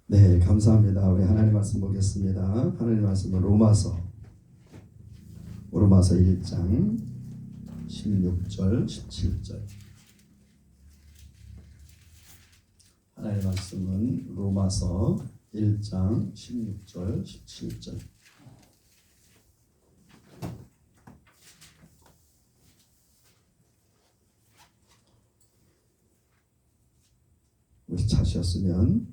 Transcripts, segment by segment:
네, 감사합니다. 우리 하나님 말씀 보겠습니다. 하나님 말씀은 로마서 1장 16절 17절. 하나님 말씀은 로마서 1장 16절 17절. 우리 찾으셨으면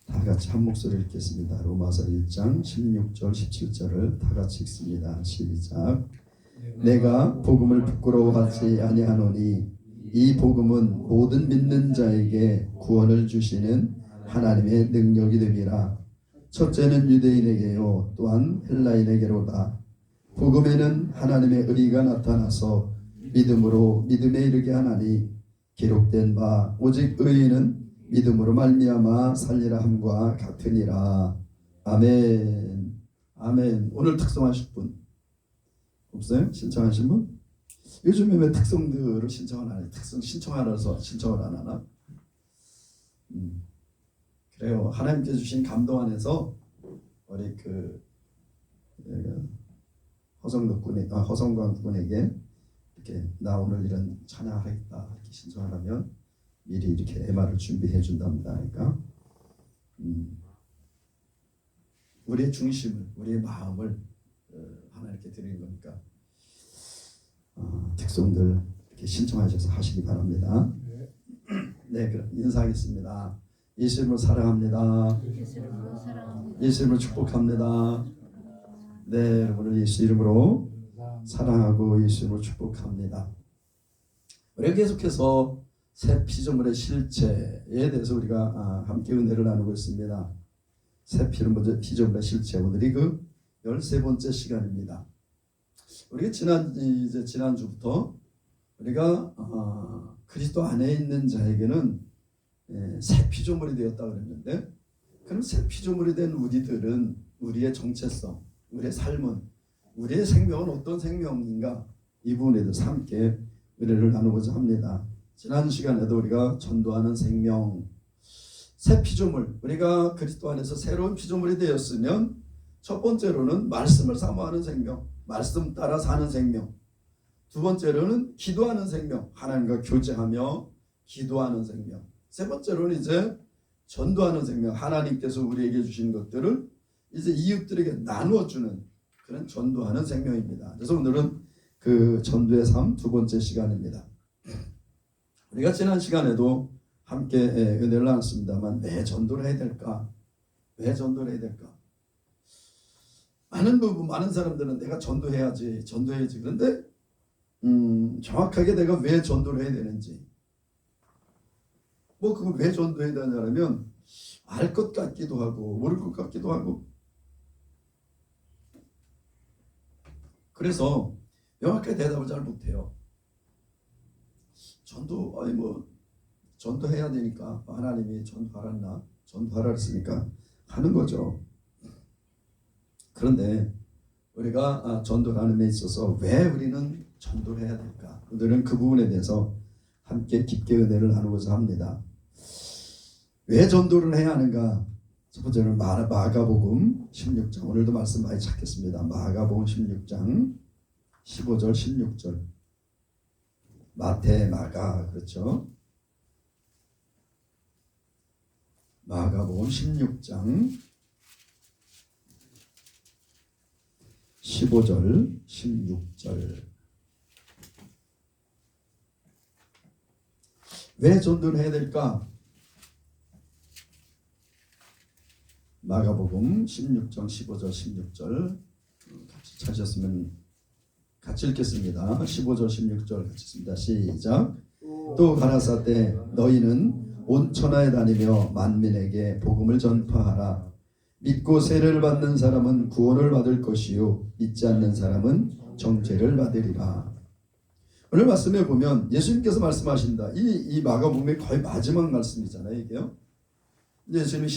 다 같이 한 목소리 읽겠습니다. 로마서 1장 16절 17절을 다 같이 읽습니다. 시작. 내가 복음을 부끄러워하지 아니하노니 이 복음은 모든 믿는 자에게 구원을 주시는 하나님의 능력이 됨이라. 첫째는 유대인에게요 또한 헬라인에게로다. 복음에는 하나님의 의가 나타나서 믿음으로 믿음에 이르게 하나니 기록된 바 오직 의인은 믿음으로 말미암아 살리라 함과 같으니라. 아멘. 아멘. 오늘 특성하실 분 없어요? 신청하신 분? 요즘에 왜 특성들을 신청을 안 해요? 특성 신청하라서 신청을 안 하나? 그래요. 하나님께 주신 감동 안에서 우리 허성광 군에게 이렇게 나 오늘 이런 찬양하겠다 이렇게 신청하라면 미리 이렇게 MR을 준비해 준답니다. 그러니까 우리의 중심을, 우리의 마음을 하나님께 드리는 거니까 특성들 이렇게 신청하셔서 하시기 바랍니다. 네, 그럼 인사하겠습니다. 예수님을 사랑합니다. 예수님을 축복합니다. 네, 여러분을 예수 이름으로 사랑하고 예수 이름으로 축복합니다. 우리가 계속해서 새 피조물의 실체에 대해서 우리가 함께 은혜를 나누고 있습니다. 새 피조물의 실체, 오늘이 그 13번째 시간입니다. 우리가 지난주부터 우리가 그리스도 안에 있는 자에게는 새 피조물이 되었다 그랬는데, 그럼 새 피조물이 된 우리들은 우리의 정체성, 우리의 삶은, 우리의 생명은 어떤 생명인가, 이 부분에 대해서 함께 은혜를 나누고자 합니다. 지난 시간에도 우리가 전도하는 생명, 새 피조물, 우리가 그리스도 안에서 새로운 피조물이 되었으면 첫 번째로는 말씀을 사모하는 생명, 말씀 따라 사는 생명. 두 번째로는 기도하는 생명, 하나님과 교제하며 기도하는 생명. 세 번째로는 이제 전도하는 생명, 하나님께서 우리에게 주신 것들을 이제 이웃들에게 나누어주는 그런 전도하는 생명입니다. 그래서 오늘은 그 전도의 삶 두 번째 시간입니다. 우리가 지난 시간에도 함께 은혜를 나눴습니다만, 왜 전도를 해야 될까? 왜 전도를 해야 될까? 많은 사람들은 내가 전도해야지. 그런데 정확하게 내가 왜 전도를 해야 되는지, 그걸 왜 전도해야 되냐면 알 것 같기도 하고 모를 것 같기도 하고, 그래서 명확하게 대답을 잘 못해요. 전도해야 되니까 하나님이 전도하라 했으니까 하는 거죠. 그런데 우리가 전도하는 데 있어서 왜 우리는 전도를 해야 될까? 오늘은 그 부분에 대해서 함께 깊게 은혜를 나누고자 합니다. 왜 전도를 해야 하는가? 첫 번째는 마가복음 16장, 오늘도 말씀 많이 찾겠습니다. 마가복음 16장 15절 16절. 마태, 마가, 그렇죠? 마가복음 16장 15절 16절. 왜 전도를 해야 될까? 마가복음 16장 15절 16절 같이 찾으셨으면 같이 읽겠습니다. 15절 16절 같이 읽습니다. 시작. 또 가라사대 너희는 온 천하에 다니며 만민에게 복음을 전파하라. 믿고 세례를 받는 사람은 구원을 받을 것이요 믿지 않는 사람은 정죄를 받으리라. 오늘 말씀에 보면 예수님께서 말씀하신다. 이 마가복음의 거의 마지막 말씀이잖아요. 이게요. 예수님이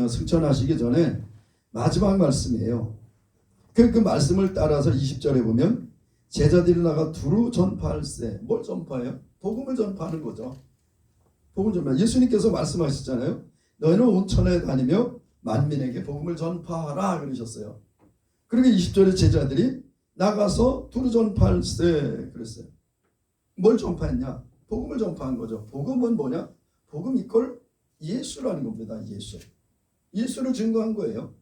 승천하시기 전에 마지막 말씀이에요. 그 말씀을 따라서 20절에 보면 제자들이 나가 두루 전파할세. 뭘 전파해요? 복음을 전파하는 거죠. 복음을 전파하라. 예수님께서 말씀하셨잖아요. 너희는 온 천하에 다니며 만민에게 복음을 전파하라 그러셨어요. 그러니까 20절에 제자들이 나가서 두루 전파할세 그랬어요. 뭘 전파했냐? 복음을 전파한 거죠. 복음은 뭐냐? 복음 이퀄 예수라는 겁니다. 예수를 증거한 거예요.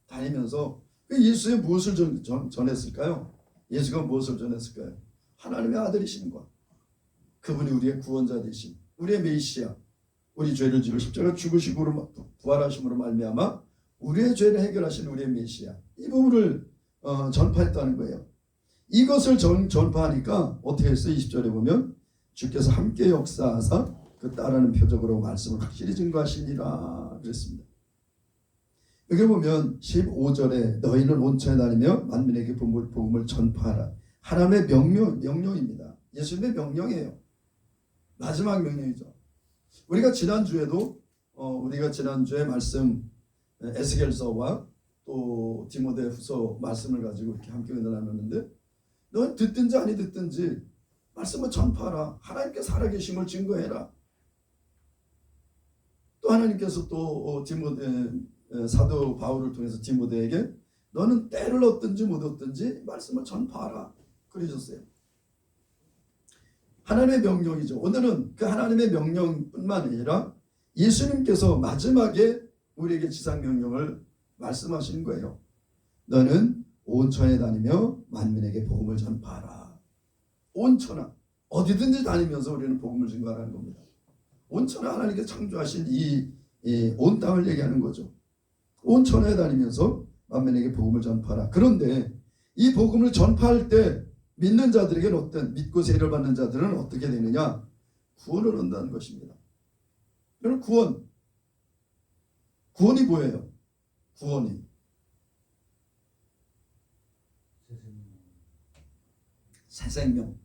다니면서 예수의 무엇을 전했을까요? 예수가 무엇을 전했을까요? 하나님의 아들이신 것. 그분이 우리의 구원자 되신 우리의 메시아, 우리 죄를 지고 십자가 죽으시고 부활하심으로 말미암아 우리의 죄를 해결하신 우리의 메시아, 이 부분을 전파했다는 거예요. 이것을 전파하니까 어떻게 했어요? 20절에 보면 주께서 함께 역사하사 그 따르는 표적으로 말씀을 확실히 증거하시니라 그랬습니다. 여기 보면 15절에 너희는 온 천에 다니며 만민에게 복음을 전파하라. 하나님의 명령입니다. 예수님의 명령이에요. 마지막 명령이죠. 우리가 지난주에 말씀 에스겔서와 또 디모데후서 말씀을 가지고 이렇게 함께 은혜를 나눴는데, 넌 듣든지 아니 듣든지 말씀을 전파하라. 하나님께 살아계심을 증거해라. 또 하나님께서 또 사도 바울을 통해서 디모데에게 너는 때를 얻든지 못 얻든지 말씀을 전파하라 그러셨어요. 하나님의 명령이죠. 오늘은 그 하나님의 명령뿐만 아니라 예수님께서 마지막에 우리에게 지상명령을 말씀하시는 거예요. 너는 온 천에 다니며 만민에게 복음을 전파하라. 온 천하 어디든지 다니면서 우리는 복음을 증거하라는 겁니다. 온 천하 하나님께서 창조하신 이 온 땅을 얘기하는 거죠. 온 천하에 다니면서 만민에게 복음을 전파하라. 그런데 이 복음을 전파할 때 믿는 자들에게는 어떤, 믿고 세례를 받는 자들은 어떻게 되느냐? 구원을 얻는다는 것입니다. 여러분, 구원이 뭐예요? 구원이 새 생명.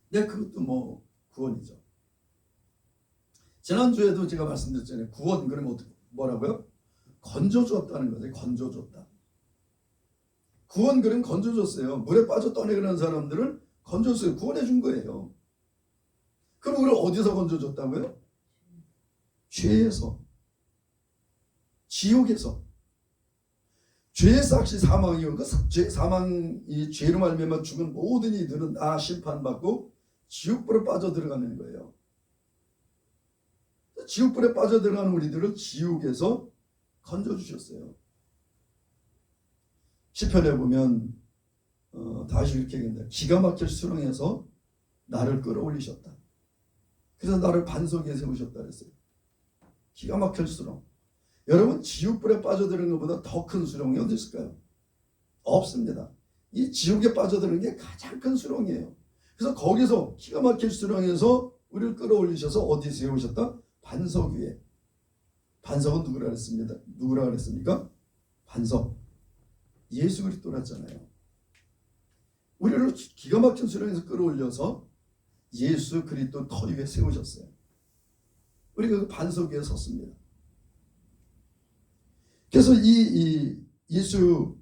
네, 그것도 구원이죠. 지난주에도 제가 말씀드렸잖아요. 구원 그러면 뭐라고요? 건져줬다는 거죠. 건져줬다. 구원 그럼 건져줬어요. 물에 빠져 떠내려는 사람들을 건져줬어요. 구원해 준 거예요. 그럼 우리를 어디서 건져줬다고요? 죄에서, 지옥에서. 죄의 삭시 사망이요. 그 사망이 죄로 말미암아 죽은 모든 이들은 다 심판받고 지옥불에 빠져 들어가는 거예요. 지옥불에 빠져 들어가는 우리들을 지옥에서 건져주셨어요. 시편에 보면 다시 이렇게 얘기합니다. 기가 막힐 수렁에서 나를 끌어올리셨다. 그래서 나를 반석 위에 세우셨다 그랬어요. 기가 막힐 수렁. 여러분, 지옥불에 빠져드는 것보다 더 큰 수렁이 어디 있을까요? 없습니다. 이 지옥에 빠져드는 게 가장 큰 수렁이에요. 그래서 거기서 기가 막힐 수렁에서 우리를 끌어올리셔서 어디에 세우셨다? 반석 위에. 반석은 누구라 그랬습니까? 반석. 예수 그리스도였잖아요. 우리를 기가 막힌 수렁에서 끌어올려서 예수 그리스도 터 위에 세우셨어요. 우리가 그 반석 위에 섰습니다. 그래서 이 예수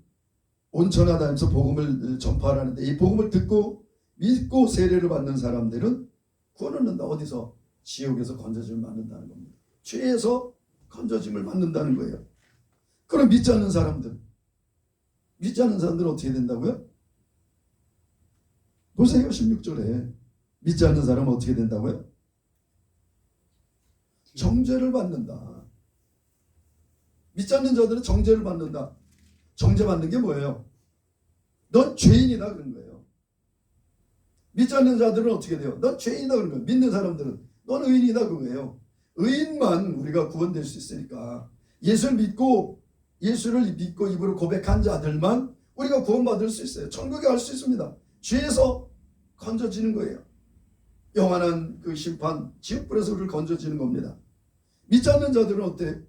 온천하 다니면서 복음을 전파하라는데, 이 복음을 듣고 믿고 세례를 받는 사람들은 구원을 얻는다. 어디서? 지옥에서 건져짐을 받는다는 겁니다. 죄에서 건져짐을 받는다는 거예요. 그럼 믿지 않는 사람들은 어떻게 된다고요? 보세요. 16절에 믿지 않는 사람은 어떻게 된다고요? 정죄를 받는다. 믿지 않는 자들은 정죄를 받는다. 정죄받는 게 뭐예요? 넌 죄인이다 그런 거예요. 믿지 않는 자들은 어떻게 돼요? 넌 죄인이다 그런 거예요. 믿는 사람들은 넌 의인이다 그거예요. 의인만 우리가 구원될 수 있으니까, 예수를 믿고 입으로 고백한 자들만 우리가 구원받을 수 있어요. 천국에 갈 수 있습니다. 죄에서 건져지는 거예요. 영원한 그 심판, 지옥불에서 우리를 건져지는 겁니다. 믿지 않는 자들은 어때?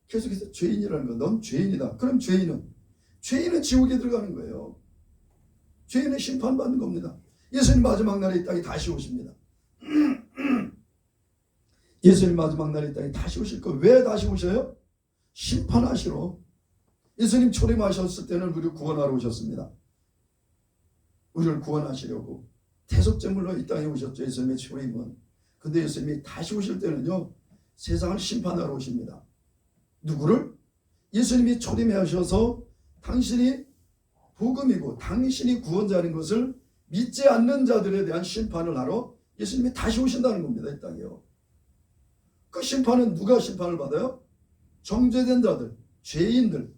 계속해서 죄인이라는 거. 넌 죄인이다. 그럼 죄인은 지옥에 들어가는 거예요. 죄인은 심판받는 겁니다. 예수님 마지막 날에 이 땅에 다시 오십니다. 예수님 마지막 날에 이 땅에 다시 오실 거예요. 왜 다시 오셔요? 심판하시러. 예수님 초림하셨을 때는 우리를 구원하러 오셨습니다. 우리를 구원하시려고 대속제물로 이 땅에 오셨죠. 예수님의 초림은. 근데 예수님이 다시 오실 때는요, 세상을 심판하러 오십니다. 누구를? 예수님이 초림하셔서 당신이 복음이고 당신이 구원자인 것을 믿지 않는 자들에 대한 심판을 하러 예수님이 다시 오신다는 겁니다. 이 땅에요. 그 심판은 누가 심판을 받아요? 정죄된 자들, 죄인들.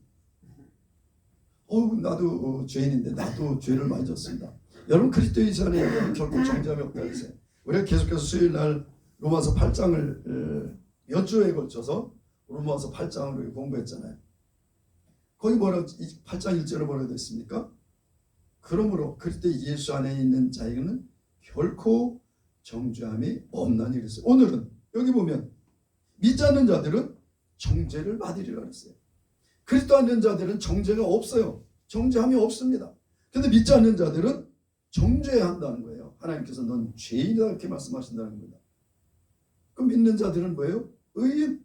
나도 죄인인데 나도 죄를 많이 졌습니다. 여러분, 그리스도의 안에 결국 정죄함이 없다 그랬어요. 우리가 계속해서 수요일 날 로마서 8장을 몇 주에 걸쳐서 로마서 8장을 공부했잖아요. 거기 뭐라고 8장 1절에 뭐라고 됐습니까? 그러므로 그리스도 예수 안에 있는 자에게는 결코 정죄함이 없나니 그랬어요. 오늘은 여기 보면 믿지 않는 자들은 정죄를 받으리라 그랬어요. 그리스도 안에 있는 자들은 정죄가 없어요. 정죄함이 없습니다. 그런데 믿지 않는 자들은 정죄해야 한다는 거예요. 하나님께서 넌 죄인이다 이렇게 말씀하신다는 겁니다. 그럼 믿는 자들은 뭐예요? 의인.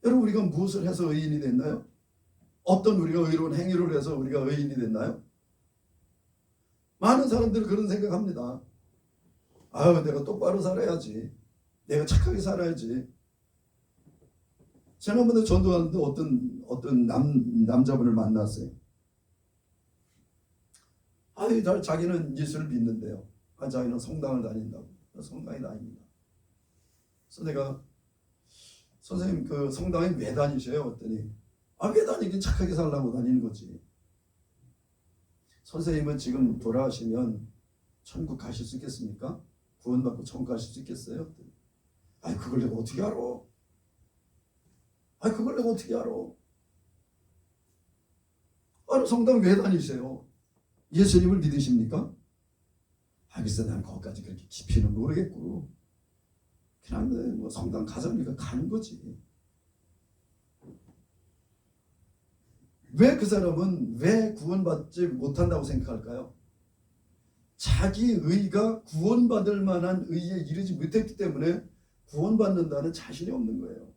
여러분, 우리가 무엇을 해서 의인이 됐나요? 어떤 우리가 의로운 행위를 해서 우리가 의인이 됐나요? 많은 사람들은 그런 생각합니다. 내가 똑바로 살아야지. 내가 착하게 살아야지. 지난번에 전도하는데 어떤 남자분을 만났어요. 자기는 예수를 믿는데요. 자기는 성당을 다닌다고. 성당이 다닙니다. 그래서 내가 선생님 그 성당에 왜 다니셔요? 그랬더니 왜 다니긴 착하게 살라고 다니는 거지. 선생님은 지금 돌아가시면 천국 가실 수 있겠습니까? 구원받고 천국 가실 수 있겠어요? 그걸 내가 어떻게 알아? 그걸 내가 어떻게 알아? 성당 왜 다니세요? 예수님을 믿으십니까? 글쎄 난 거기까지 그렇게 깊이는 모르겠고 그냥 뭐 성당 가자니까 가는 거지. 왜 그 사람은 왜 구원받지 못한다고 생각할까요? 자기 의가 구원받을 만한 의에 이르지 못했기 때문에 구원받는다는 자신이 없는 거예요.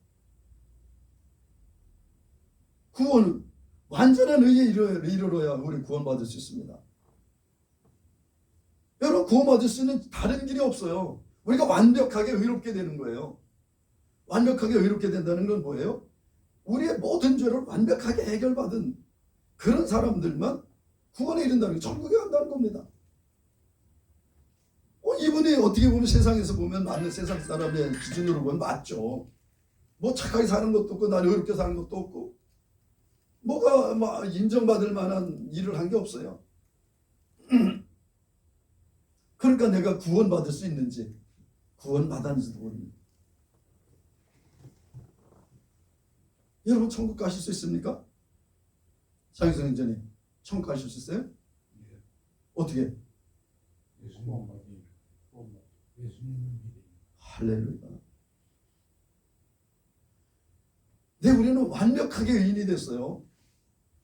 구원은 완전한 의에 이르러야 우리 구원받을 수 있습니다. 여러분, 구원받을 수 있는 다른 길이 없어요. 우리가 완벽하게 의롭게 되는 거예요. 완벽하게 의롭게 된다는 건 뭐예요? 우리의 모든 죄를 완벽하게 해결받은 그런 사람들만 구원에 이른다는 게 천국에 간다는 겁니다. 이분이 어떻게 보면 세상에서 보면 맞는 세상 사람의 기준으로 보면 맞죠. 뭐 착하게 사는 것도 없고 나는 의롭게 사는 것도 없고 뭐가 인정받을 만한 일을 한 게 없어요. 그러니까 내가 구원받을 수 있는지 구원받았는지도 모릅니다. 여러분, 천국 가실 수 있습니까? 장희성 인전님, 천국 가실 수 있어요? 네. 어떻게? 할렐루야. 네, 우리는 완벽하게 의인이 됐어요.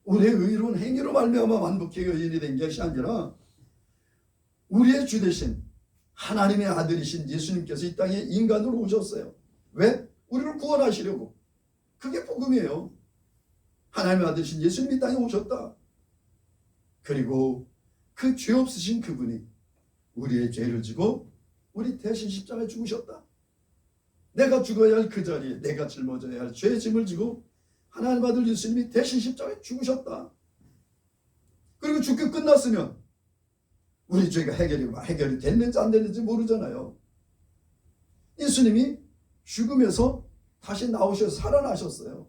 우리의 의로운 행위로 말미암아 완벽하게 의인이 된 것이 아니라 우리의 주 되신 하나님의 아들이신 예수님께서 이 땅에 인간으로 오셨어요. 왜? 우리를 구원하시려고. 그게 복음이에요. 하나님의 아들이신 예수님이 이 땅에 오셨다. 그리고 그 죄 없으신 그분이 우리의 죄를 지고 우리 대신 십자가에 죽으셨다. 내가 죽어야 할 그 자리에 내가 짊어져야 할 죄의 짐을 지고 하나님 아들 예수님이 대신 십자가에 죽으셨다. 그리고 죽고 끝났으면 우리 죄가 해결이 됐는지 안 됐는지 모르잖아요. 예수님이 죽음에서 다시 나오셔서 살아나셨어요.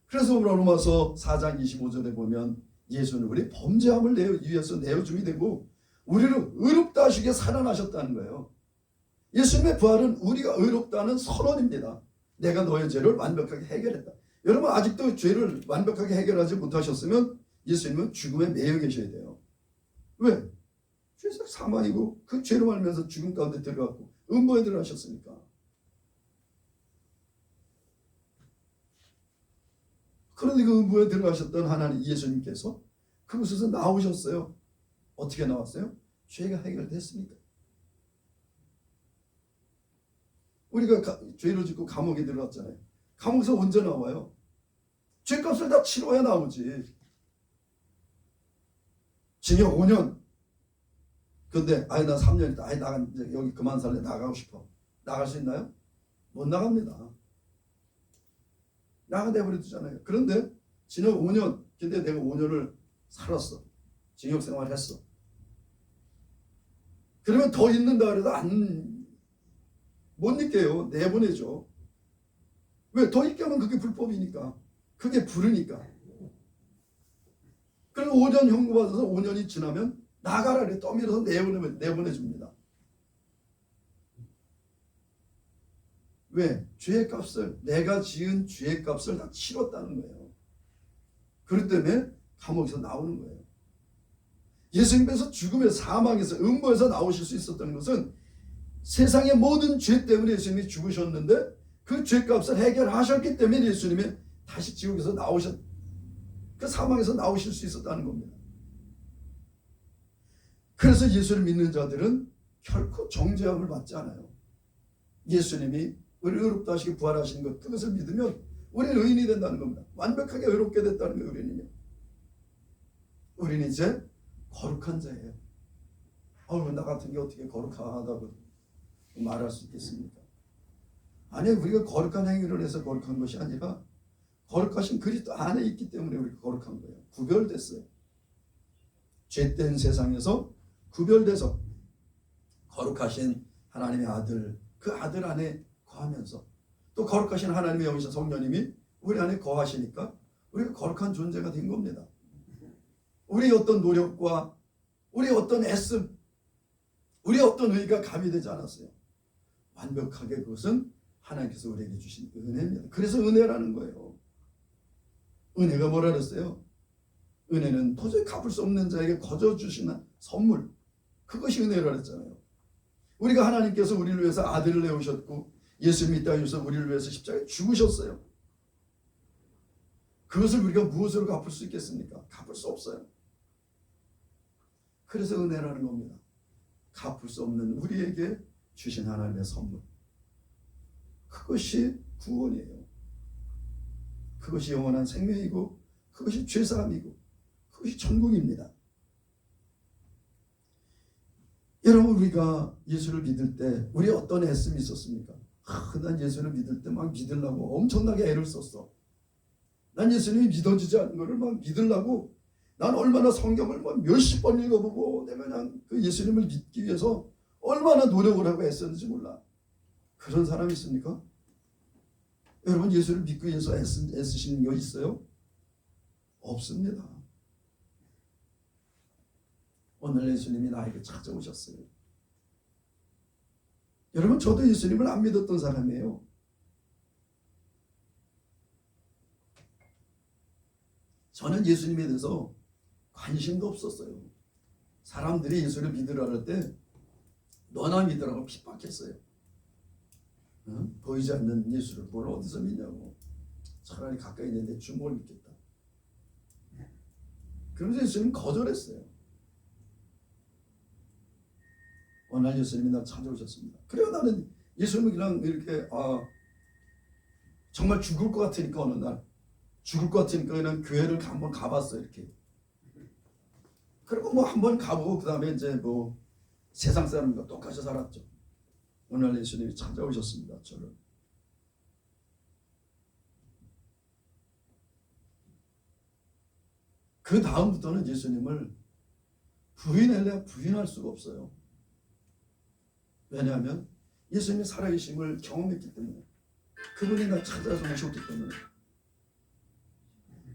그래서 로마서 4장 25절에 보면 예수는 우리 범죄함을 위해서 내어줌이 되고 우리를 의롭다 하시게 살아나셨다는 거예요. 예수님의 부활은 우리가 의롭다는 선언입니다. 내가 너의 죄를 완벽하게 해결했다. 여러분, 아직도 죄를 완벽하게 해결하지 못하셨으면 예수님은 죽음에 매여 계셔야 돼요. 왜? 죄가 사망이고 그 죄로 말면서 죽음 가운데 들어갔고 음부에 들어가셨으니까. 그런데 그 음부에 들어가셨던 하나님 예수님께서 그곳에서 나오셨어요. 어떻게 나왔어요? 죄가 해결됐습니까? 우리가 죄를 짓고 감옥에 들어갔잖아요. 감옥에서 언제 나와요? 죄값을 다 치러야 나오지. 징역 5년, 근데 아니 나 3년 있다. 아니 나 이제 여기 그만 살래. 나가고 싶어. 나갈 수 있나요? 못 나갑니다. 나가내버리잖아요. 그런데 지난 5년, 근데 내가 5년을 살았어. 징역 생활했어. 그러면 더 있는다 그래도 못 있게요. 내보내죠. 왜? 더 있게 하면 그게 불법이니까. 그게 불으니까. 그래서 5년 형구받아서 5년이 지나면 나가라 그래. 떠밀어서 내보내줍니다. 왜? 죄의 값을, 내가 지은 죄의 값을 다 치렀다는 거예요. 그렇기 때문에 감옥에서 나오는 거예요. 예수님께서 죽음의 사망에서 음부에서 나오실 수 있었던 것은 세상의 모든 죄 때문에 예수님이 죽으셨는데 그 죄값을 해결하셨기 때문에 예수님이 다시 지옥에서 그 사망에서 나오실 수 있었다는 겁니다. 그래서 예수를 믿는 자들은 결코 정죄함을 받지 않아요. 예수님이 우리를 의롭다 하시고 부활하신 것, 그것을 믿으면 우리는 의인이 된다는 겁니다. 완벽하게 의롭게 됐다는 거예요. 우리는 이제 거룩한 자예요. 나 같은 게 어떻게 거룩하다고 말할 수 있겠습니까? 아니, 우리가 거룩한 행위를 해서 거룩한 것이 아니라 거룩하신 그리스도 안에 있기 때문에 우리가 거룩한 거예요. 구별됐어요. 죄된 세상에서 구별돼서 거룩하신 하나님의 아들, 그 아들 안에 거하면서 또 거룩하신 하나님의 영이신 성령님이 우리 안에 거하시니까 우리가 거룩한 존재가 된 겁니다. 우리의 어떤 노력과 우리의 어떤 애씀, 우리의 어떤 의가 가미되지 않았어요. 완벽하게 그것은 하나님께서 우리에게 주신 은혜입니다. 그래서 은혜라는 거예요. 은혜가 뭐라 그랬어요? 은혜는 도저히 갚을 수 없는 자에게 거저 주시는 선물, 그것이 은혜라 그랬잖아요. 우리가 하나님께서 우리를 위해서 아들을 내오셨고 예수님이 이 땅에 오셔서 우리를 위해서 십자가에 죽으셨어요. 그것을 우리가 무엇으로 갚을 수 있겠습니까? 갚을 수 없어요. 그래서 은혜라는 겁니다. 갚을 수 없는 우리에게 주신 하나님의 선물, 그것이 구원이에요. 그것이 영원한 생명이고 그것이 죄사함이고 그것이 천국입니다. 여러분, 우리가 예수를 믿을 때 우리 어떤 애씀이 있었습니까? 난 예수를 믿을 때 막 믿으려고 엄청나게 애를 썼어. 난 예수님이 믿어지지 않는 것을 막 믿으려고 난 얼마나 성경을 몇십 번 읽어보고 내가 그냥 그 예수님을 믿기 위해서 얼마나 노력을 하고 애썼는지 몰라. 그런 사람이 있습니까? 여러분, 예수를 믿기 위해서 애쓰시는 거 있어요? 없습니다. 오늘 예수님이 나에게 찾아오셨어요. 여러분, 저도 예수님을 안 믿었던 사람이에요. 저는 예수님에 대해서 관심도 없었어요. 사람들이 예수를 믿으라 할 때 너나 믿으라고 핍박했어요. 보이지 않는 예수를 뭘 어디서 믿냐고. 차라리 가까이 있는데 주먹을 믿겠다. 그러면서 예수님은 거절했어요. 어느 날 예수님이 날 찾아오셨습니다. 그래요, 나는 예수님을 그냥 이렇게 정말 죽을 것 같으니까 어느 날 죽을 것 같으니까 그냥 교회를 한번 가봤어요. 이렇게. 그리고 한번 가보고 그 다음에 이제 세상 사람과 똑같이 살았죠. 어느 날 예수님이 찾아오셨습니다. 저를. 그 다음부터는 예수님을 부인할 수가 없어요. 왜냐하면 예수님이 살아계심을 경험했기 때문에, 그분이 날 찾아서 오셨기 때문에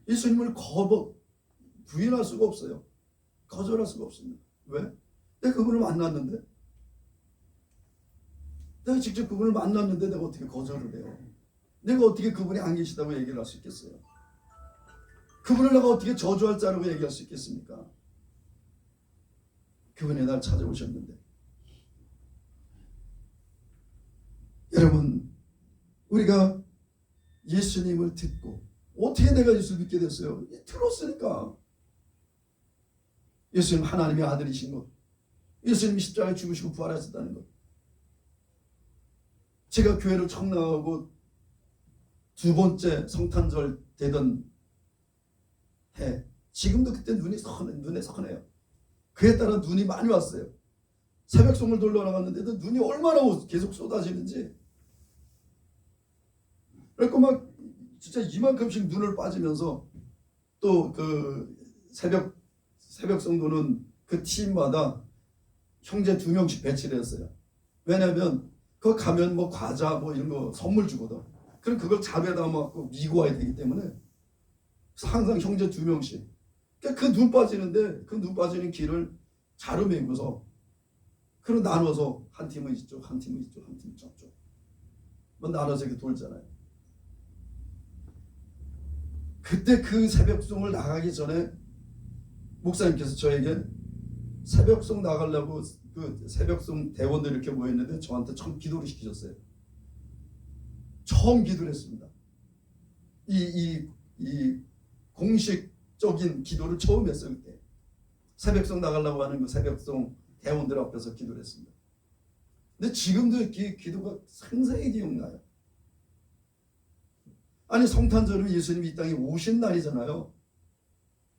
예수님을 부인할 수가 없어요. 거절할 수가 없습니다. 왜? 내가 그분을 만났는데, 내가 직접 그분을 만났는데 내가 어떻게 거절을 해요? 내가 어떻게 그분이 안 계시다고 얘기를 할 수 있겠어요? 그분을 내가 어떻게 저주할 자라고 얘기할 수 있겠습니까? 그분이 날 찾아오셨는데, 여러분, 우리가 예수님을 듣고 어떻게 내가 예수를 믿게 됐어요? 들었으니까. 예수님 하나님의 아들이신 것, 예수님이 십자가에 죽으시고 부활하셨다는 것. 제가 교회를 처음 나가고 두 번째 성탄절 되던 해, 지금도 그때 눈에 선해요. 그에 따라 눈이 많이 왔어요. 새벽송을 돌러 나갔는데도 눈이 얼마나 계속 쏟아지는지. 그러니까 막 진짜 이만큼씩 눈을 빠지면서 또 그 새벽송 도는 그 팀마다 형제 2명씩 배치를 했어요. 왜냐면 그 가면 뭐 과자 뭐 이런 거 선물 주거든. 그럼 그걸 자루에다 담아갖고 미고 와야 되기 때문에 항상 형제 2명씩. 그러니까 그 눈 빠지는데 그 눈 빠지는 길을 자루 메고서 그럼 나눠서 한 팀은 이쪽, 한 팀은 이쪽, 한 팀은 저쪽. 뭐 나눠서 이렇게 돌잖아요. 그때 그 새벽송을 나가기 전에 목사님께서 저에게 새벽송 나가려고 그 새벽송 대원들 이렇게 모였는데 저한테 처음 기도를 시키셨어요. 처음 기도를 했습니다. 이 공식적인 기도를 처음 했어요. 그때 새벽송 나가려고 하는 그 새벽송 대원들 앞에서 기도를 했습니다. 근데 지금도 기도가 상세히 기억나요. 아니 성탄절은 예수님이 이 땅에 오신 날이잖아요.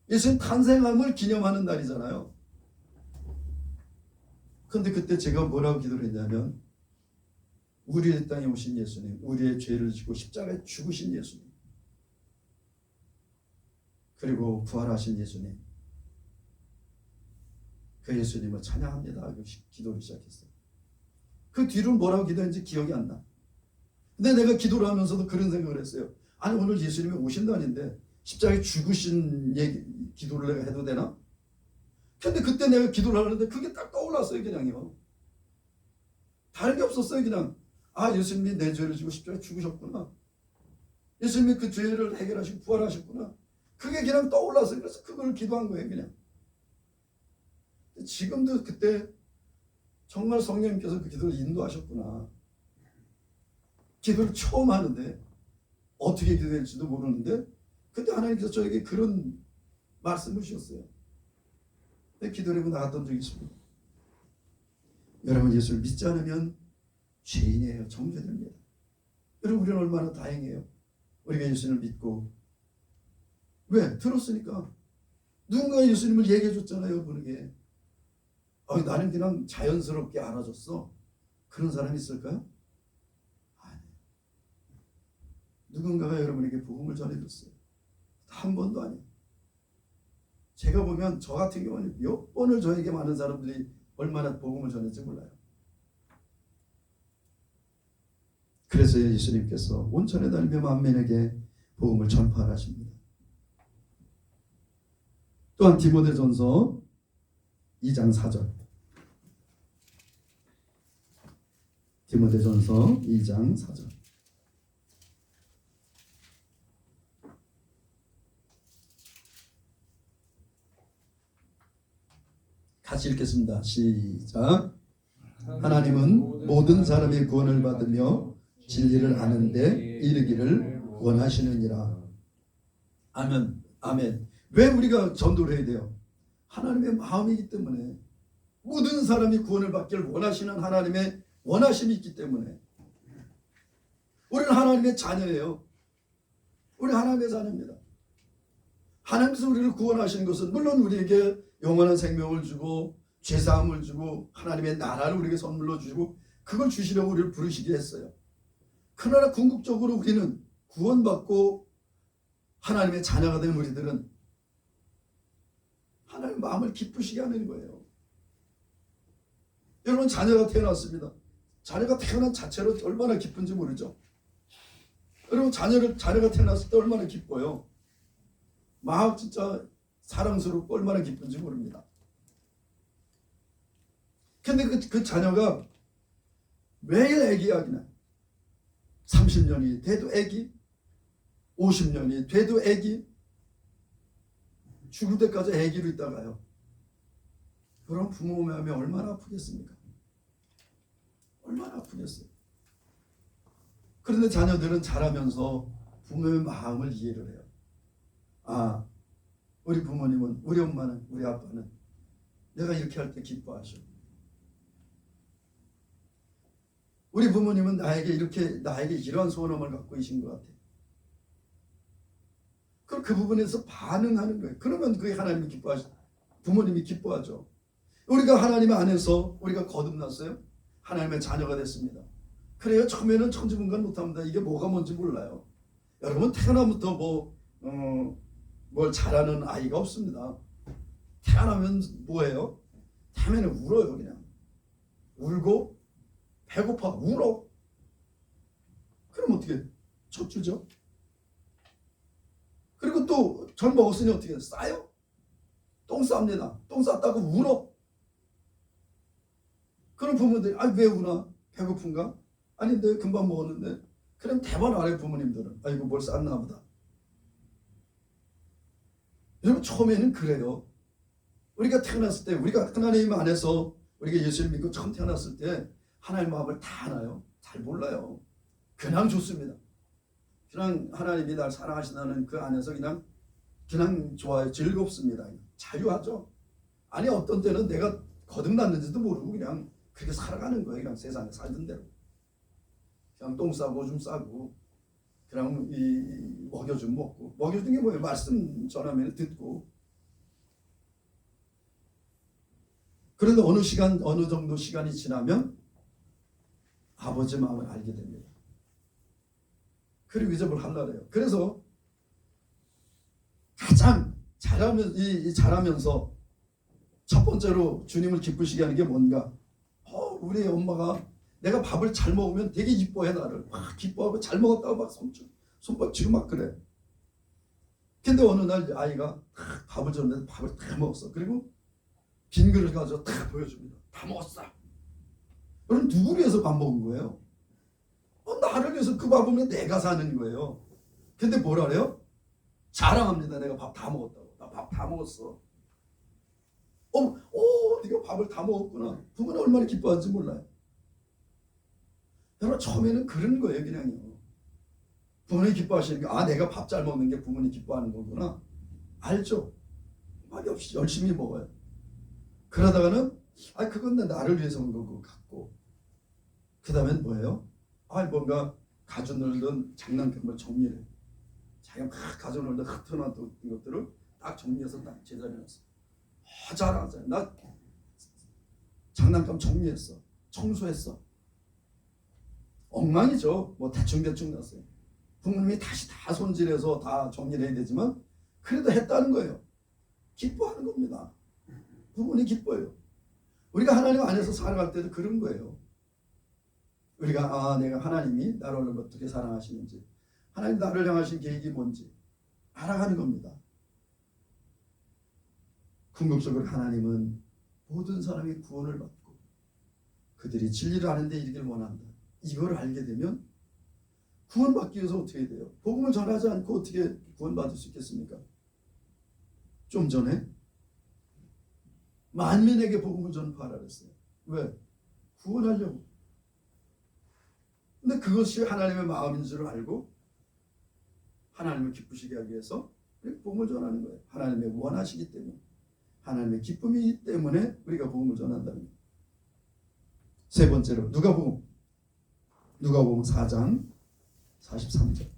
예수님 탄생함을 기념하는 날이잖아요. 그런데 그때 제가 뭐라고 기도를 했냐면 우리의 땅에 오신 예수님, 우리의 죄를 지고 십자가에 죽으신 예수님, 그리고 부활하신 예수님, 그 예수님을 찬양합니다. 기도를 시작했어요. 그 뒤로 뭐라고 기도했는지 기억이 안 나. 근데 내가 기도를 하면서도 그런 생각을 했어요. 아니 오늘 예수님이 오신 날인데 십자가에 죽으신 기도를 내가 해도 되나? 근데 그때 내가 기도를 하는데 그게 딱 떠올랐어요. 그냥요. 다른 게 없었어요. 그냥 예수님이 내 죄를 지고 십자가에 죽으셨구나. 예수님이 그 죄를 해결하시고 부활하셨구나. 그게 그냥 떠올랐어요. 그래서 그걸 기도한 거예요. 그냥. 지금도 그때 정말 성령님께서 그 기도를 인도하셨구나. 기도를 처음 하는데 어떻게 기도될지도 모르는데 그때 하나님께서 저에게 그런 말씀을 주셨어요. 기도를 하고 나갔던 적이 있습니다. 여러분 예수를 믿지 않으면 죄인이에요. 정죄됩니다. 여러분 우리는 얼마나 다행이에요. 우리가 예수님을 믿고 왜? 들었으니까. 누군가 예수님을 얘기해 줬잖아요. 모르게. 나는 그냥 자연스럽게 알아줬어. 그런 사람이 있을까요? 아니에요. 누군가가 여러분에게 복음을 전해줬어요. 한 번도 아니에요. 제가 보면 저 같은 경우는 몇 번을 저에게 많은 사람들이 얼마나 복음을 전했는지 몰라요. 그래서 예수님께서 온천에 다니며 만민에게 복음을 전파하십니다. 또한 디모데전서 2장 4절. 디모데전서 2장 4절. 같이 읽겠습니다. 시작. 하나님은 모든 사람의 구원을 받으며 진리를 아는 데 이르기를 원하시느니라. 아멘. 아멘. 왜 우리가 전도를 해야 돼요? 하나님의 마음이기 때문에. 모든 사람이 구원을 받기를 원하시는 하나님의 원하심이 있기 때문에. 우리는 하나님의 자녀예요. 우리 하나님의 자녀입니다. 하나님께서 우리를 구원하신 것은 물론 우리에게 영원한 생명을 주고 죄사함을 주고 하나님의 나라를 우리에게 선물로 주시고 그걸 주시려고 우리를 부르시게 했어요. 그러나 궁극적으로 우리는 구원받고 하나님의 자녀가 된 우리들은 하나님의 마음을 기쁘시게 하는 거예요. 여러분 자녀가 태어났습니다. 자녀가 태어난 자체로 얼마나 기쁜지 모르죠. 여러분 자녀가 태어났을 때 얼마나 기뻐요. 막 진짜 사랑스럽고 얼마나 기쁜지 모릅니다. 근데 그 자녀가 매일 애기야 그냥. 30년이 돼도 애기, 50년이 돼도 애기, 죽을 때까지 애기로 있다가요. 그럼 부모 마음이 얼마나 아프겠습니까? 얼마나 아프겠어요. 그런데 자녀들은 자라면서 부모의 마음을 이해를 해요. 우리 부모님은, 우리 엄마는, 우리 아빠는 내가 이렇게 할 때 기뻐하셔. 우리 부모님은 나에게 이러한 소원함을 갖고 계신 것 같아. 그럼 그 부분에서 반응하는 거예요. 그러면 그게 하나님이 기뻐하죠. 부모님이 기뻐하죠. 우리가 하나님 안에서 우리가 거듭났어요. 하나님의 자녀가 됐습니다. 그래요. 처음에는 천지분간 못합니다. 이게 뭐가 뭔지 몰라요. 여러분 태어나부터 뭘 잘하는 아이가 없습니다. 태어나면 뭐예요? 태어나면 울어요. 그냥 울고 배고파 울어. 그럼 어떻게 젖주죠? 그리고 또 젖 먹었으니 어떻게 싸요? 똥 쌉니다. 똥 쌌다고 울어. 그런 부모들이 왜 우나? 배고픈가? 아닌데 금방 먹었는데. 그럼 대번 아래 부모님들은 아이고 뭘 쌌나 보다. 여러분 처음에는 그래요. 우리가 태어났을 때 우리가 하나님 안에서 우리가 예수를 믿고 처음 태어났을 때 하나님 마음을 다 아나요? 잘 몰라요. 그냥 좋습니다. 그냥 하나님이 날 사랑하신다는 그 안에서 그냥 좋아요. 즐겁습니다. 자유하죠. 아니 어떤 때는 내가 거듭났는지도 모르고 그냥 그렇게 살아가는 거예요. 그냥 세상에 살던 대로. 그냥 똥 싸고 오줌 싸고 그냥 먹여주면 먹고. 먹여주는 게 뭐예요? 말씀 전하면 듣고. 그런데 어느 정도 시간이 지나면 아버지 마음을 알게 됩니다. 그리고 이제 뭘 하려고 해요. 그래서 가장 자라면서 첫 번째로 주님을 기쁘시게 하는 게 뭔가? 우리 엄마가 내가 밥을 잘 먹으면 되게 이뻐해 나를. 막 기뻐하고 잘 먹었다고 막 손밥 쥐고 막 그래. 근데 어느 날 아이가 밥을 줬는데 밥을 다 먹었어. 그리고 빈 그릇을 가져서 다 보여줍니다. 다 먹었어. 그럼 누구를 위해서 밥 먹은 거예요? 나를 위해서 그 밥은 내가 사는 거예요. 근데 뭐라 그래요? 자랑합니다. 내가 밥 다 먹었다고. 나 밥 다 먹었어. 네가 밥을 다 먹었구나. 부모는 얼마나 기뻐하는지 몰라요. 여러분 처음에는 그런 거예요. 그냥요. 부모님이 기뻐하시는 게 내가 밥 잘 먹는 게 부모님이 기뻐하는 거구나. 알죠? 막 열심히 먹어요. 그러다가는 그건 나를 위해서 온 거 같고 그 다음엔 뭐예요? 뭔가 가져 놀던 장난감을 정리를 자기가 막 가져 놀던 흩어놨던 것들을 딱 정리해서 딱 제자리에 놨어. 잘하자. 나 장난감 정리했어. 청소했어. 엉망이죠. 뭐 대충 났어요. 부모님이 다시 다 손질해서 다 정리를 해야 되지만 그래도 했다는 거예요. 기뻐하는 겁니다. 부모님 기뻐요. 우리가 하나님 안에서 살아갈 때도 그런 거예요. 우리가 내가 하나님이 나를 어떻게 사랑하시는지, 하나님 나를 향하신 계획이 뭔지 알아가는 겁니다. 궁극적으로 하나님은 모든 사람이 구원을 받고 그들이 진리를 아는 데 이르기를 원한다. 이걸 알게 되면 구원받기 위해서 어떻게 해야 돼요? 복음을 전하지 않고 어떻게 구원받을 수 있겠습니까? 좀 전에 만민에게 복음을 전파하라 그랬어요. 왜? 구원하려고. 근데 그것이 하나님의 마음인 줄 알고 하나님을 기쁘시게 하기 위해서 복음을 전하는 거예요. 하나님의 원하시기 때문에, 하나님의 기쁨이기 때문에 우리가 복음을 전한다는 거예요. 세 번째로 누가복음 4장 43절.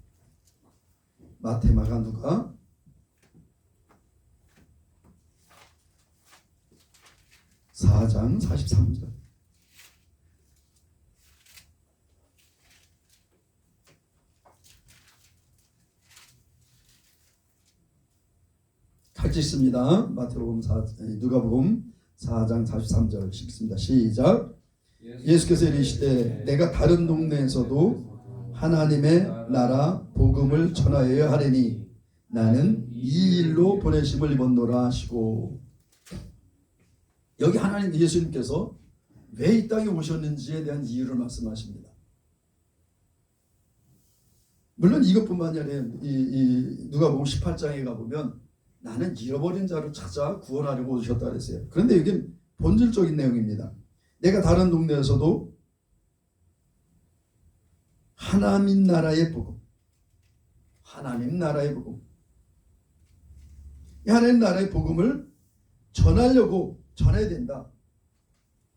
마태, 마가, 누가 4장 43절. 같이 읽습니다. 누가복음 4장 43절 읽습니다. 시작. 예수께서 이르시되 내가 다른 동네에서도 하나님의 나라 복음을 전하여야 하리니 나는 이 일로 보내심을 입었노라 하시고, 여기 하나님 예수님께서 왜 이 땅에 오셨는지에 대한 이유를 말씀하십니다. 물론 이것뿐만이 아니라 누가복음 18장에 가보면 나는 잃어버린 자를 찾아 구원하려고 오셨다 그랬어요. 그런데 이게 본질적인 내용입니다. 내가 다른 동네에서도 하나님 나라의 복음, 이 하나님 나라의 복음을 전해야 된다.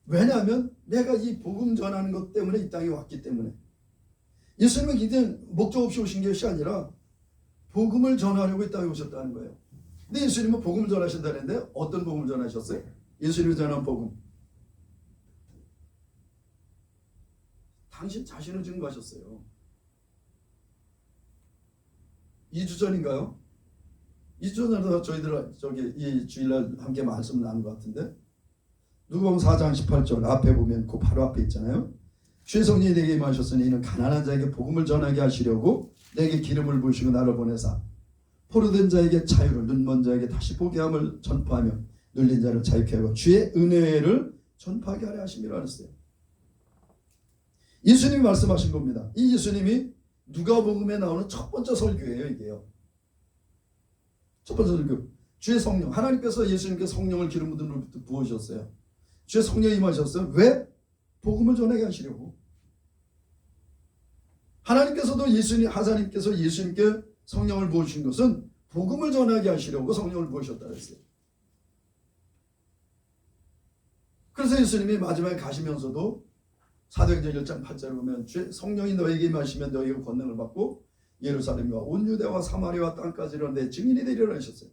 왜냐하면 내가 이 복음 전하는 것 때문에 이 땅에 왔기 때문에. 예수님은 그냥 목적 없이 오신 것이 아니라 복음을 전하려고 이 땅에 오셨다는 거예요. 근데 예수님은 복음을 전하신다는데 어떤 복음을 전하셨어요? 예수님이 전한 복음. 당신 자신을 증거하셨어요. 2주 전인가요? 2주 전에 저희들 이 주일날 함께 말씀 나눈 것 같은데, 누가복음 4장 18절 앞에 보면 그 바로 앞에 있잖아요. 주의 성령이 내게 임하셨으니 이는 가난한 자에게 복음을 전하게 하시려고 내게 기름을 부으시고 나를 보내사 포로된 자에게 자유를, 눈먼 자에게 다시 보게 함을 전파하며 눌린 자를 자유케 하고 주의 은혜를 전파하게 하려 하심이라 하셨어요. 예수님이 말씀하신 겁니다. 이 예수님이 누가복음에 나오는 첫 번째 설교예요. 이게요. 첫 번째 설교. 주의 성령. 하나님께서 예수님께 성령을 기름 부음으로 부으셨어요. 주의 성령이 임하셨어요. 왜? 복음을 전하게 하시려고. 하나님께서도 하나님께서 예수님께 성령을 부으신 것은 복음을 전하게 하시려고 성령을 부으셨다 그랬어요. 그래서 예수님이 마지막에 가시면서도 사도행전 1장 8절에 보면 성령이 너에게 임하시면 너희가 권능을 받고 예루살렘과 온 유대와 사마리아와 땅까지로 내 증인이 되리라 하셨어요.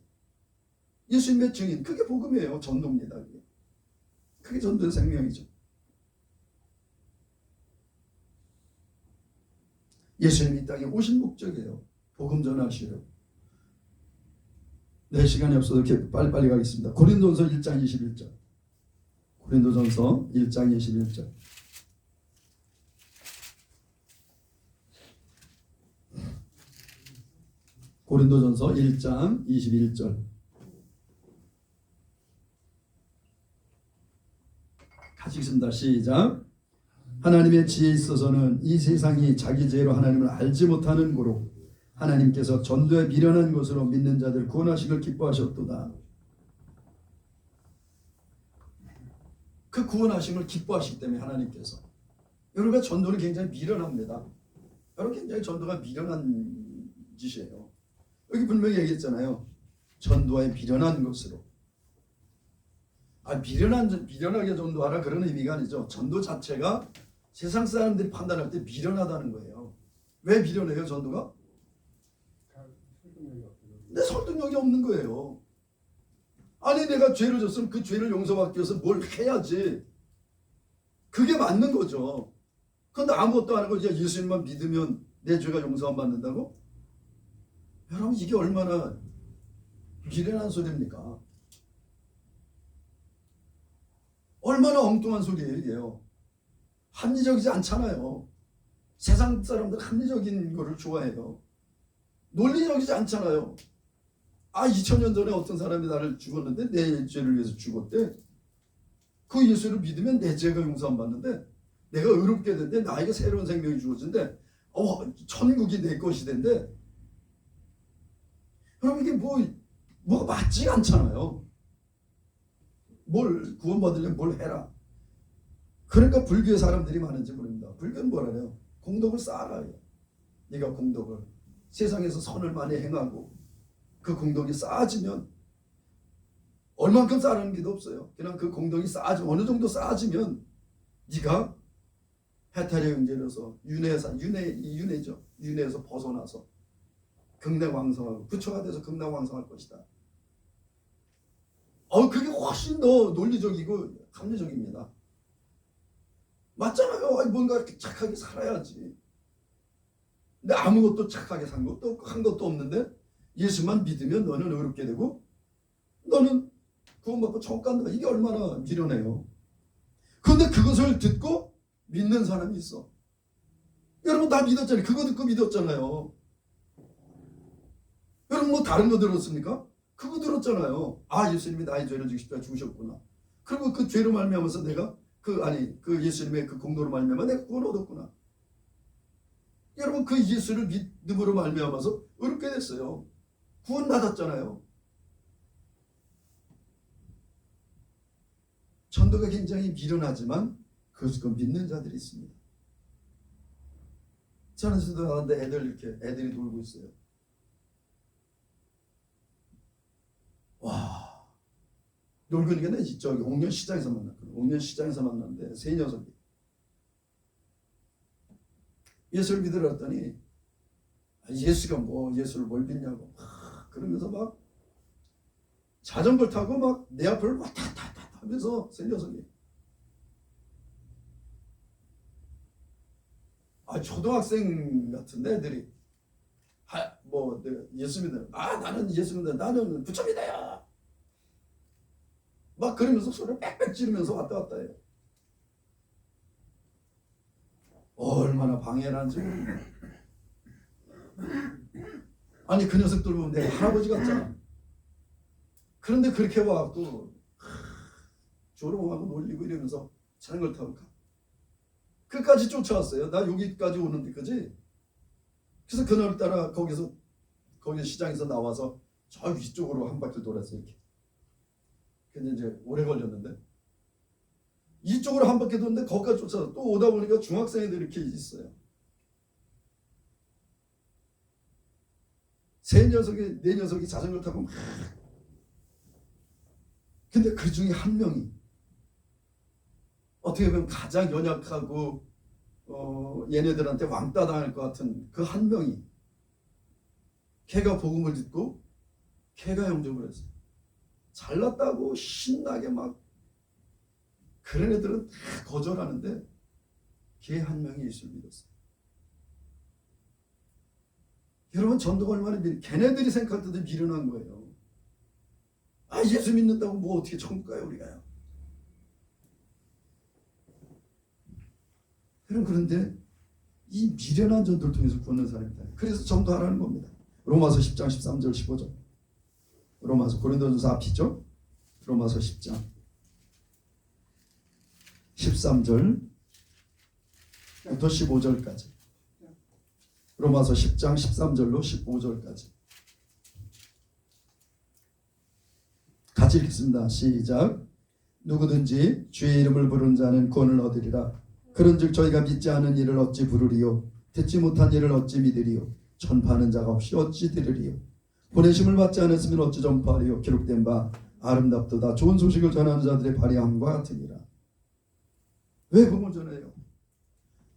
예수님의 증인, 그게 복음이에요. 전도입니다. 그게 전도의 생명이죠. 예수님이 이 땅에 오신 목적이에요. 복음 전하시려고. 내 시간이 없어서 이렇게 빨리빨리 가겠습니다. 고린도전서 1장 21절. 고린도전서 1장 21절. 고린도전서 1장 21절. 같이 읽습니다. 시작. 하나님의 지혜에 있어서는 이 세상이 자기 지혜로 하나님을 알지 못하는 고로 하나님께서 전도에 미련한 것으로 믿는 자들 구원하시길 기뻐하셨도다. 그 구원하심을 기뻐하시기 때문에 하나님께서. 여러분과 전도는 굉장히 미련합니다. 여러분 굉장히 전도가 미련한 짓이에요. 여기 분명히 얘기했잖아요. 전도에 미련한 것으로. 미련하게 전도하라 그런 의미가 아니죠. 전도 자체가 세상 사람들이 판단할 때 미련하다는 거예요. 왜 미련해요, 전도가? 내 설득력이 없는 거예요. 아니 내가 죄를 졌으면 그 죄를 용서받기 위해서 뭘 해야지. 그게 맞는 거죠. 그런데 아무것도 안 하고 이제 예수님만 믿으면 내 죄가 용서 안 받는다고? 여러분 이게 얼마나 미련한 소리입니까? 얼마나 엉뚱한 소리예요 이게요. 합리적이지 않잖아요. 세상 사람들 합리적인 거를 좋아해요. 논리적이지 않잖아요. 2000년 전에 어떤 사람이 나를 죽었는데 내 죄를 위해서 죽었대. 그 예수를 믿으면 내 죄가 용서 안 받는데 내가 의롭게 된대. 나에게 새로운 생명이 주어진대. 천국이 내 것이 된대. 그럼 이게 뭐가 맞지가 않잖아요. 뭘 구원받으려면 뭘 해라. 그러니까 불교의 사람들이 많은지 모릅니다. 불교는 뭐라 해요? 공덕을 쌓아라. 네가 공덕을 세상에서 선을 많이 행하고 그 공덕이 쌓아지면 얼만큼 쌓아라는 게 없어요. 그냥 그 공덕이 쌓아지면 어느 정도 쌓아지면 네가 해탈의 형제로서 윤회죠. 윤회에서 벗어나서 극락왕성하고 부처가 돼서 극락왕성할 것이다. 그게 훨씬 더 논리적이고 합리적입니다. 맞잖아요. 뭔가 이렇게 착하게 살아야지. 근데 아무것도 착하게 한 것도 없는데 예수만 믿으면 너는 의롭게 되고 너는 구원받고 천국 간다. 이게 얼마나 미련해요. 그런데 그것을 듣고 믿는 사람이 있어. 여러분 다 믿었잖아요. 그거 듣고 믿었잖아요. 여러분 뭐 다른 거 들었습니까? 그거 들었잖아요. 예수님이 나의 죄를 지기 십자가에 죽으셨구나. 그리고 그 죄로 말미암아서 내가 그 예수님의 그 공로로 말미암아 내가 구원 얻었구나. 여러분 그 예수를 믿음으로 말미암아서 의롭게 됐어요. 구원 받았잖아요. 전도가 굉장히 미련하지만 그것을 믿는 자들이 있습니다. 저는 전도하는데 애들이 놀고 있어요. 와, 놀고 있는 게 저기 옥년시장에서 만났거든요. 옥년시장에서 만났는데 세 녀석이 예수를 믿으러 갔더니 예수가 예수를 뭘 믿냐고 그러면서 막 자전거를 타고 막 내 앞을 왔다 갔다 하면서 세 녀석이 초등학생 같은 애들이 뭐 예수 믿는 나는 예수 믿는 나는 부처입니다야 막 그러면서 소리를 빽빽 지르면서 왔다 갔다 해요. 얼마나 방해를 하는지. 아니 그 녀석들 보면 내가 할아버지 같잖아. 그런데 그렇게 와갖고 조롱하고 놀리고 이러면서 자전거를 타고 가. 끝까지 쫓아왔어요. 나 여기까지 오는데 그지? 그래서 그날따라 거기 시장에서 나와서 저 위쪽으로 한 바퀴 돌았어요. 이렇게. 근데 이제 오래 걸렸는데 이쪽으로 한 바퀴 도는데 거기까지 쫓아서 또 오다 보니까 중학생애들이 이렇게 있어요. 네 녀석이 자전거 타고 막. 근데 그 중에 한 명이 어떻게 보면 가장 연약하고 얘네들한테 왕따 당할 것 같은 그 한 명이 걔가 복음을 듣고 걔가 영접을 했어요. 잘났다고 신나게 막 그런 애들은 다 거절하는데 걔 한 명이 예수를 믿었어요. 여러분 전도가 얼마나 걔네들이 생각할 때도 미련한 거예요. 예수 믿는다고 뭐 어떻게 천국 가요 우리가요. 그런데 이 미련한 전도를 통해서 구원한 사람이다. 그래서 전도하라는 겁니다. 로마서 10장 13절 15절. 로마서 고린도전서 앞이죠. 로마서 10장 13절부터 15절까지. 로마서 10장 13절로 15절까지. 같이 읽겠습니다. 시작. 누구든지 주의 이름을 부르는 자는 구원을 얻으리라. 그런즉 저희가 믿지 않은 이를 어찌 부르리요? 듣지 못한 이를 어찌 믿으리요? 전파하는 자가 없이 어찌 들으리요? 보내심을 받지 않았으면 어찌 전파하리요? 기록된 바 아름답도다 좋은 소식을 전하는 자들의 발휘함과 같으니라. 왜 복음을 전해요?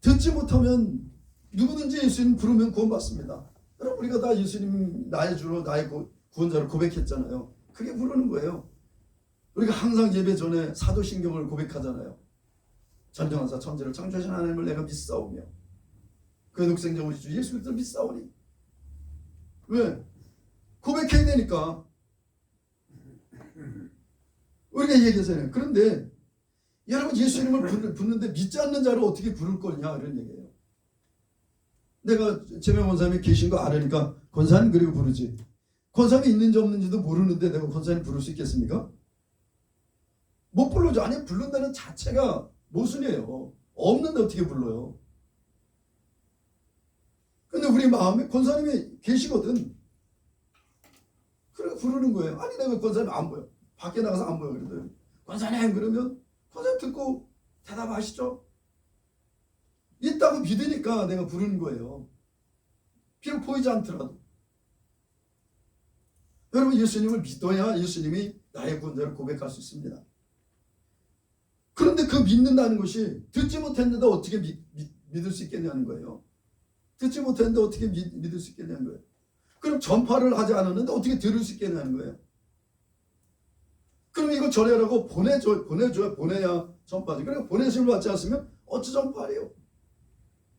듣지 못하면 누구든지 예수님 부르면 구원받습니다. 그럼 우리가 다 예수님 나의 주로 나의 구원자로 고백했잖아요. 그게 부르는 거예요. 우리가 항상 예배 전에 사도신경을 고백하잖아요. 전정하사 천지를 창조하신 하나님을 내가 믿사오며 그 독생자 우리 주 예수 그리스도를 믿사오니. 왜? 고백해야 되니까. 우리가 얘기하잖아요. 그런데 여러분 예수 이름을 부르는데 믿지 않는 자를 어떻게 부를 거냐 이런 얘기예요. 내가 재명 권사님이 계신 거 알으니까 권사님 그리고 부르지. 권사님이 있는지 없는지도 모르는데 내가 권사님 부를 수 있겠습니까? 못 불러줘. 아니 부른다는 자체가 모순이에요. 없는데 어떻게 불러요? 근데 우리 마음에 권사님이 계시거든. 그래 부르는 거예요. 아니 내가 권사님 안 보여. 밖에 나가서 안 보여. 그래도 권사님 그러면 권사님 듣고 대답하시죠. 있다고 믿으니까 내가 부르는 거예요. 비록 보이지 않더라도. 여러분 예수님을 믿어야 예수님이 나의 구원자를 고백할 수 있습니다. 그런데 그 믿는다는 것이 듣지 못했는데 어떻게 믿을 수 있겠냐는 거예요. 듣지 못했는데 어떻게 믿을 수 있겠냐는 거예요. 그럼 전파를 하지 않았는데 어떻게 들을 수 있겠냐는 거예요. 그럼 이거 전해라고 보내야 전파지. 그러니까 보내심을 받지 않으면 어찌 전파해요.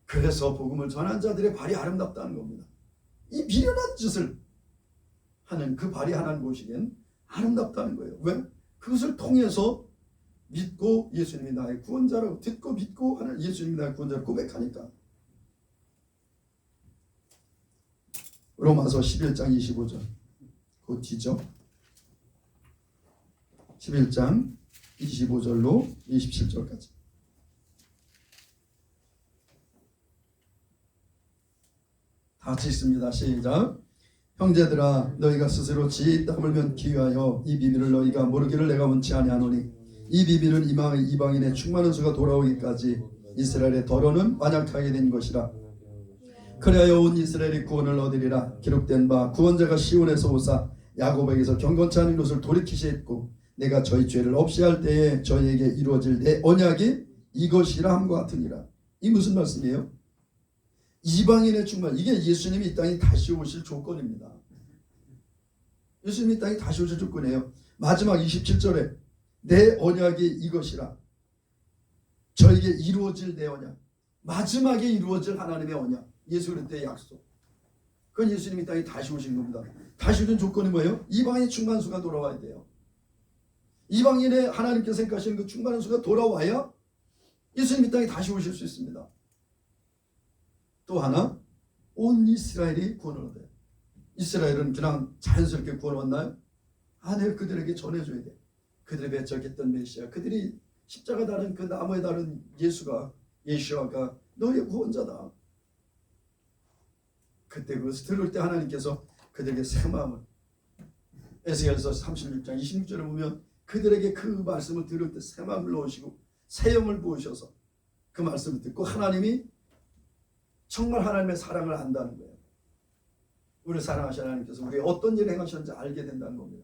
그래서 복음을 전한 자들의 발이 아름답다는 겁니다. 이 미련한 짓을 하는 그 발이 하나님 보시기엔 아름답다는 거예요. 왜? 그것을 통해서 믿고 예수님이 나의 구원자라고 듣고 믿고 하는 예수님이 나의 구원자라고 고백하니까. 로마서 11장 25절 그 뒤죠. 11장 25절로 27절까지. 다 같이 읽습니다. 시작. 형제들아 너희가 스스로 지혜의 땀을 면기 위하여 이 비밀을 너희가 모르기를 내가 원치 아니하노니 이 비밀은 이방인의 충만한 수가 돌아오기까지 이스라엘의 덫은 완약하게 된 것이라. 그리하여 온 이스라엘이 구원을 얻으리라. 기록된 바 구원자가 시온에서 오사 야곱에게서 경건치 않은 것을 돌이키시했고 내가 저희 죄를 없이 할 때에 저희에게 이루어질 내 언약이 이것이라 함과 같으니라. 이 무슨 말씀이에요? 이방인의 충만. 이게 예수님이 이 땅에 다시 오실 조건입니다. 예수님이 이 땅에 다시 오실 조건이에요. 마지막 27절에 내 언약이 이것이라. 저에게 이루어질 내 언약, 마지막에 이루어질 하나님의 언약, 예수 그리스도의 약속. 그건 예수님이 땅에 다시 오신 겁니다. 다시 오는 조건이 뭐예요? 이방인의 충만수가 돌아와야 돼요. 이방인의 하나님께서 생각하시는 그 충만한 수가 돌아와야 예수님이 땅에 다시 오실 수 있습니다. 또 하나, 온 이스라엘이 구원을 얻어요. 이스라엘은 그냥 자연스럽게 구원 얻나요? 아니, 그들에게 전해줘야 돼. 그들이 배척했던 메시아, 그들이 십자가 다른 그 나무에 다른 예수아가 너의 구원자다. 그때 그것을 들을 때 하나님께서 그들에게 새 마음을, 에스겔서 36장 26절에 보면 그들에게 그 말씀을 들을 때 새 마음을 넣으시고 새 영을 부으셔서 그 말씀을 듣고 하나님이 정말 하나님의 사랑을 안다는 거예요. 우리를 사랑하신 하나님께서 우리의 어떤 일을 행하셨는지 알게 된다는 겁니다.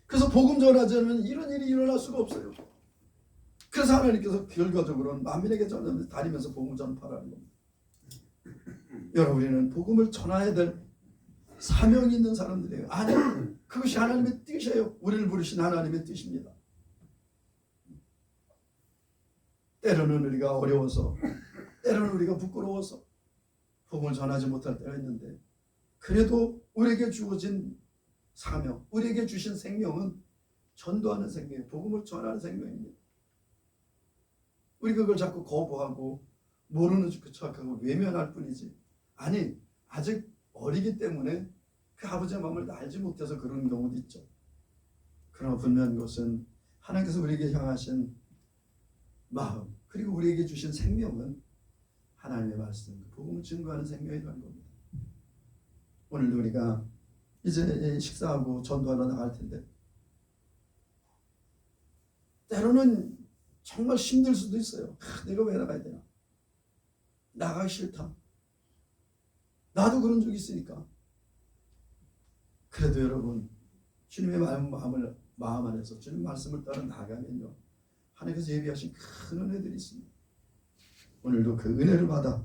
그래서 복음 전하지 않으면 이런 일이 일어날 수가 없어요. 그래서 하나님께서 결과적으로는 만민에게 다니면서 복음 전파라는 겁니다. 여러분, 우리는 복음을 전해야 될 사명이 있는 사람들이에요. 아니, 그것이 하나님의 뜻이에요. 우리를 부르신 하나님의 뜻입니다. 때로는 우리가 어려워서, 때로는 우리가 부끄러워서 복음을 전하지 못할 때가 있는데, 그래도 우리에게 주어진 사명, 우리에게 주신 생명은 전도하는 생명이에요. 복음을 전하는 생명입니다. 우리가 그걸 자꾸 거부하고 모르는 척하고 외면할 뿐이지, 아니, 아직 어리기 때문에 그 아버지의 마음을 알지 못해서 그런 경우도 있죠. 그러나 분명한 것은 하나님께서 우리에게 향하신 마음, 그리고 우리에게 주신 생명은 하나님의 말씀, 복음을 증거하는 생명이라는 겁니다. 오늘도 우리가 이제 식사하고 전도하러 나갈 텐데, 때로는 정말 힘들 수도 있어요. 내가 왜 나가야 되나? 나가기 싫다. 나도 그런 적이 있으니까. 그래도 여러분, 주님의 마음 안에서 주님 말씀을 따라 나가면요, 하나님께서 예비하신 큰 은혜들이 있습니다. 오늘도 그 은혜를 받아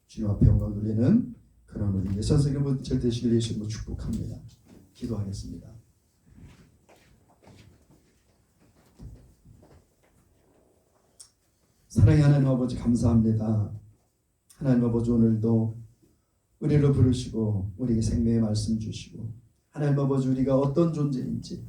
주님 앞에 영광 돌리는 그런 우리 예선생 여러분 되시길 예수님으로 축복합니다. 기도하겠습니다. 사랑의 하나님 아버지, 감사합니다. 하나님 아버지, 오늘도 우리를 부르시고 우리에게 생명의 말씀 주시고, 하나님 아버지, 우리가 어떤 존재인지